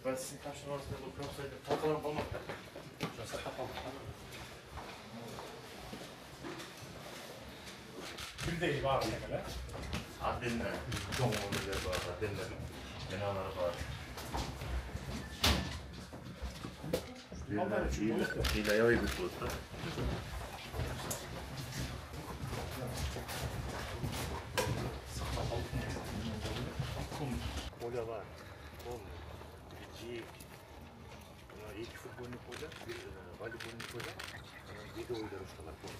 Ben sizin karşınızda bu konusaydı fotoğraf olmakta. Bildeyi var ne kadar? Adinle, çoğunluğu var, adinle, binaları var. İle yayı bir bulutta. Kola var, kum, cik, iki futbolun kola, bir voleybolun kola, bir de oyları ustalar kola.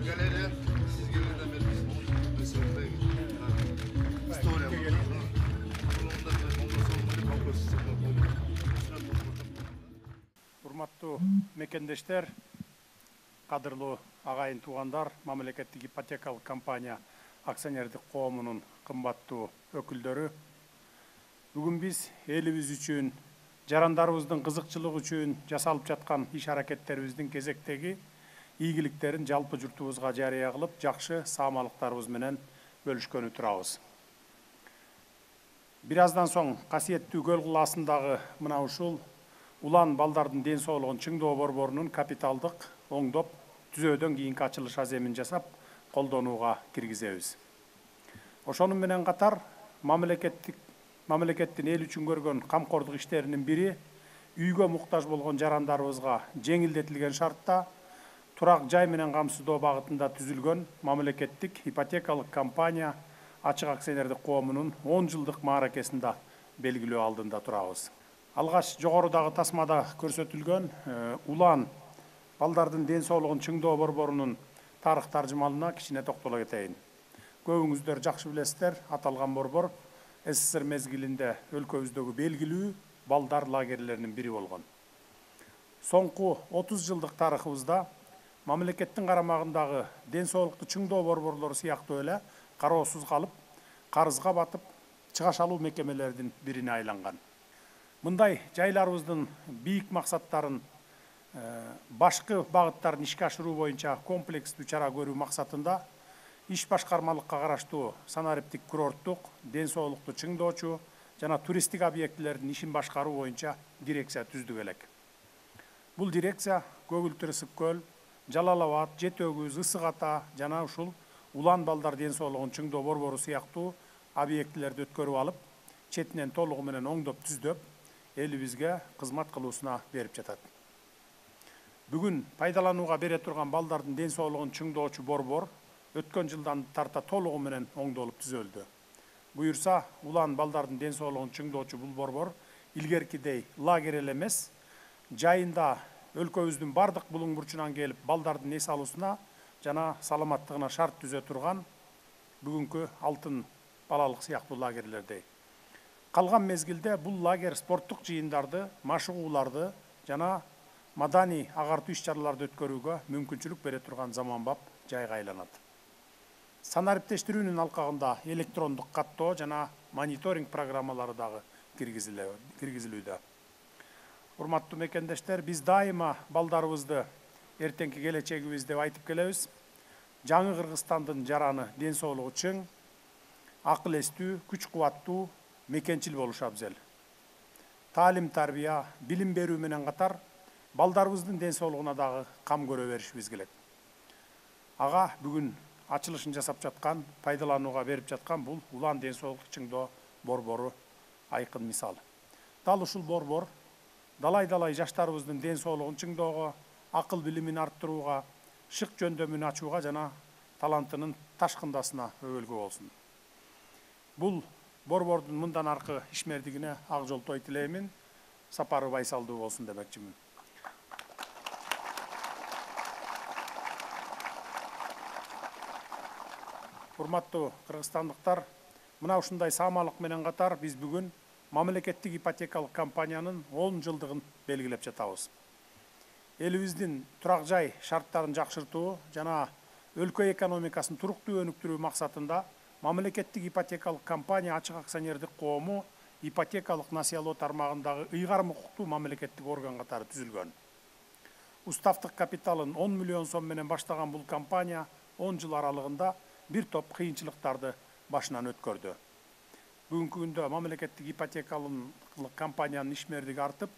Galeri, siz galeriden beri mesela история var. Урматтуу мекендештер, кадырлуу агайын туугандар, мамлекеттик ипотекалык компания акционердик коомунун кымбаттуу өкүлдөрү, бүгүн биз элибиз үчүн, жарандарыбыздын кызыкчылыгы үчүн жасалып жаткан иш аракеттерибиздин кезектеги ийгиликтерин жалпы журтубузга жарыя кылып, жакшы саамалыктарыбыз менен бөлүшкөнү турабыз. Бир аздан соң касиеттүү көл кылаасындагы мына ушул улан балдардын ден соолугун чыңдоо борборунун капиталдык оңдоп түзөөдөн кийинки ачылыш аземин жасап колдонууга киргизебиз. Ошонун менен катар мамлекеттин эл үчүн көргөн камкордук иштеринин бири үйгө муктаж болгон жарандарыбызга жеңилдетилген шартта турак жай менен камсыздоо багытында түзүлгөн мамлекеттик ипотекалык компания ачык акционердик коомунун 10 жылдык мааракесинде белгилөө алдында турабыз. Алгаш жогорудагы тасмада көрсөтүлгөн улан балдардын ден соолугун чыңдоо борборунун тарых таржымалына кичине токтоло кетейин. Көбүңүздөр жакшы билесиздер, аталган борбор СССР мезгилинде өлкөбүздөгү белгилүү балдар лагерлеринин бири болгон. Соңку 30 жылдык тарыхыбызда мамлекеттин карамагындагы ден соолукту чыңдоо борборлору сыяктуу эле кароосуз калып, карызга батып, чыгаш алуу мекемелердин бирине айланган. Мындай жайларыбыздын бийик максаттарын, башкы багыттарын ишке ашыруу боюнча комплекстүү чара көрүү максатында иш башкармалыкка караштуу санариптик курорттук, ден соолукту чыңдоочу жана туристтик объектилердин ишин башкаруу боюнча дирекция түздүк элек. Бул дирекция Көгүлтүр ысык көл, Жалал Абад, Жети Өгүз, Ысык Ата жана ушул улан балдар ден соолугун чыңдоо борбору сыяктуу объектилерди өткөрүп алып, четинен толугу менен оңдоп түздөп, элибизге кызмат кылуусуна берип жатат. Бүгүн пайдаланууга бере турган балдардын ден соолугун чыңдоочу борбор өткөн жылдан тарта толугу менен оңдолуп түзөлдү. Буюрса, улан балдардын ден соолугун чыңдоочу бул борбор илгеркидей лагерь эле эмес, жайында өлкөбүздүн бардык булуң бурчунан келип балдардын эс алуусуна жана саламаттыгына шарт түзө турган бүгүнкү алтын балалык сыяктуу лагерлердей. Калган мезгилде бул лагерь спорттук жыйындарды, машыгууларды жана маданий агартуу иш-чараларды өткөрүүгө мүмкүнчүлүк бере турган заманбап жайга айланат. Санариптештирүүнүн алкагында электрондук каттоо жана мониторинг программалары дагы киргизилүүдө. Урматтуу мекендештер, биз дайыма балдарыбызды эртеңки келечегибиз деп айтып келебиз. Жаңы Кыргызстандын жараны ден соолугу чың, акыл эстүү, күч кубаттуу, мекенчил болушу абзел. Таалим тарбия, билим берүү менен катар балдарыбыздын ден соолугуна дагы кам көрө беришибиз келет. Ага бүгүн ачылышын жасап жаткан, пайдаланууга берип жаткан бул улан ден соолукту чыңдоо борбору айкын мисал. Дал ушул борбор далай-далай жаштарыбыздын ден соолугун чыңдоого, акыл билимин арттырууга, шык жөндөмүн ачууга жана талантынын ташкындасына өбөлгө болсун. Бул борбордун мындан аркы ишмердигине ак жолтой тилеймин, сапары байсалдуу болсун демекчимин. Урматтуу кыргызстандыктар, мына ушундай саамалык менен катар биз бүгүн мамлекеттик ипотекалык компаниянын 10 жылдыгын белгилеп жатабыз. элибиздин турак жай шарттарын жакшыртуу жана өлкө экономикасын туруктуу өнүктүрүү максатында мамлекеттик ипотекалык компания ачык акционердик коому ипотекалык насыялоо тармагындагы ыйгарым укуктуу мамлекеттик орган катары түзүлгөн. Уставдык капиталын 10 миллион сом менен баштаган бул компания 10 жыл аралыгында бир топ кыйынчылыктарды башынан өткөрдү. Бүгүнкү күндө мамлекеттик ипотекалык компаниянын ишмердиги артып,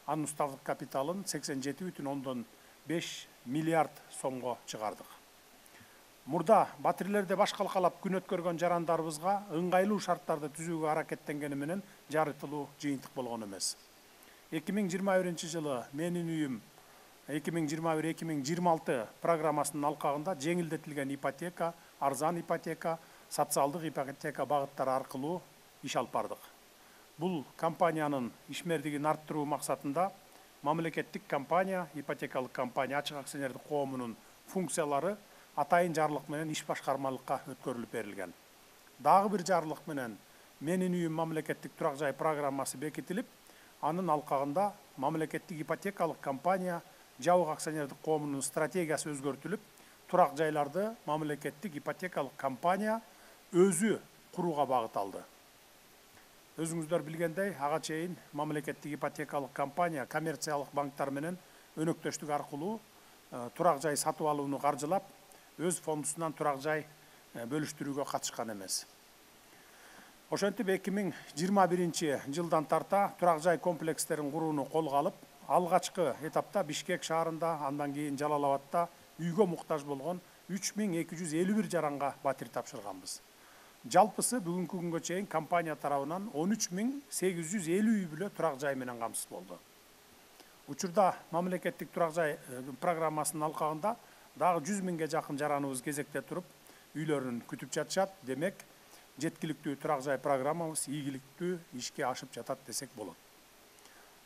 анын уставдык капиталын 87,5 миллиард сомго чыгардык. Мурда батирлерде баш калкалап күн өткөргөн жарандарыбызга ыңгайлуу шарттарды түзүүгө аракеттенгени менен жарытылуу жыйынтык болгон эмес. 2021 жылы менин үйүм 2021-2026 программасынын алкагында жеңилдетилген ипотека, арзан ипотека, социалдык ипотека багыттары аркылуу иш алып бардык. Бул компаниянын ишмердигин арттыруу максатында мамлекеттик компания, ипотекалык компания ачык акционердик коомунун функциялары атайын жарлык менен иш башкармалыкка өткөрүлүп берилген. Дагы бир жарлык менен менин үйүм мамлекеттик турак жай программасы бекитилип, анын алкагында мамлекеттик ипотекалык компания жабык акционердик коомунун стратегиясы өзгөртүлүп, турак жайларды мамлекеттик ипотекалык компания өзү курууга багыт алды. Өзүңүздөр билгендей, ага чейин мамлекеттик ипотекалык компания коммерциялык банктар менен өнөктөштүк аркылуу турак жай сатып алууну каржылап, өз фондусунан турак жай бөлүштүрүүгө катышкан эмес. Ошентип 2021 жылдан тарта турак жай комплекстерин курууну колго алып, алгачкы этапта Бишкек шаарында, андан кийин Жалал Абадта үйгө муктаж болгон 3251 жаранга батир тапшырганбыз. Жалпысы бүгүнкү күнгө чейин компания тарабынан 13850 үй бүлө турак жай менен камсыз болду. Учурда мамлекеттик турак жай программасынын алкагында дагы 100 миңге жакын жараныбыз кезекте туруп, үйлөрүн күтүп жатышат. Демек, жеткиликтүү турак жай программабыз ийгиликтүү ишке ашып жатат десек болот.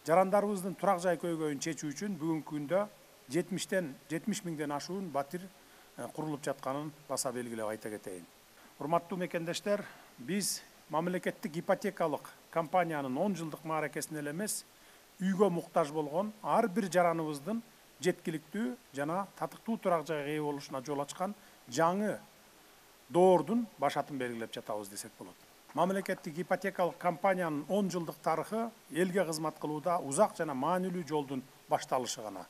Жарандарыбыздын турак жай көйгөйүн чечүү үчүн бүгүнкү күндө 70 миңден ашуун батир курулуп жатканын баса белгилеп айта кетейин. Урматтуу мекендештер, биз мамлекеттик ипотекалык компаниянын 10 жылдык мааракесине эле эмес, үйгө муктаж болгон ар бир жараныбыздын жеткиликтүү жана татыктуу турак жайга ээ болушуна жол ачкан жаңы доордун башатын белгилеп жатабыз десек болот. Мамлекеттик ипотекалык компаниянын 10 жылдык тарыхы элге кызмат кылууда узак жана маанилүү жолдун башталышы гана.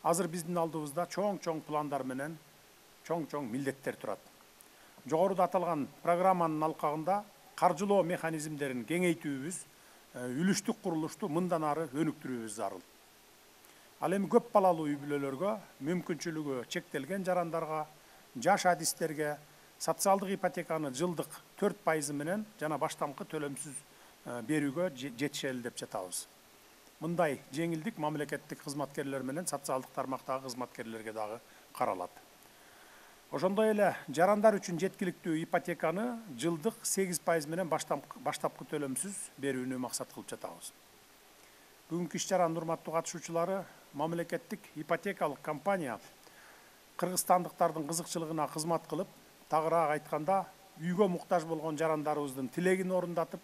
Азыр биздин алдыбызда чоң пландар менен чоң милдеттер турат. Жогоруда аталган программанын алкагында каржылоо механизмдерин кеңейтүүбүз, үлүштүк курулушту мындан ары өнүктүрүүбүз зарыл. Ал эми көп балалуу үй бүлөлөргө, мүмкүнчүлүгү чектелген жарандарга, жаш адистерге социалдык ипотеканы жылдык 4% менен жана баштамкы төлөмсүз берүүгө жетишели деп жатабыз. Мындай жеңилдик мамлекеттик кызматкерлер менен социалдык тармактагы кызматкерлерге дагы каралат. Ошондой эле жарандар үчүн жеткиликтүү ипотеканы жылдык 8% менен баштапкы төлөмсүз берүүнү максат кылып жатабыз. Бүгүнкү иш-чаранын урматтуу катышуучулары, мамлекеттик ипотекалык компания кыргызстандыктардын кызыкчылыгына кызмат кылып, тагыраак айтканда, үйгө муктаж болгон жарандарыбыздын тилегин орундатып,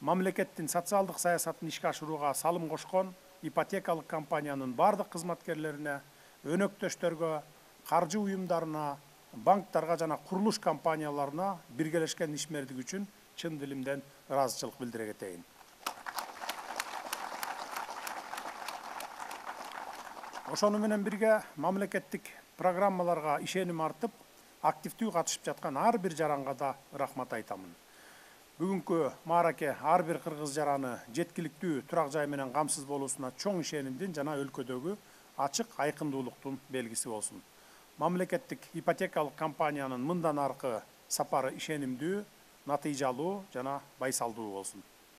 мамлекеттин социалдык саясатын ишке ашырууга салым кошкон ипотекалык компаниянын бардык кызматкерлерине, өнөктөштөргө, каржы уюмдарына, банктарга жана курулуш компанияларына биргелешкен ишмердиги үчүн чын дилимден ыраазычылык билдире кетейин. Ошону менен бирге мамлекеттик программаларга ишеним артып, активдүү катышып жаткан ар бир жаранга да рахмат айтамын. Бүгүнкү маараке ар бир кыргыз жараны жеткиликтүү турак жай менен камсыз болуусуна чоң ишенимдин жана өлкөдөгү ачык айкындуулуктун белгиси болсун. Мамлекеттик ипотекалык компаниянын мындан аркы сапары ишенимдүү, натыйжалуу жана байсалдуу болсун.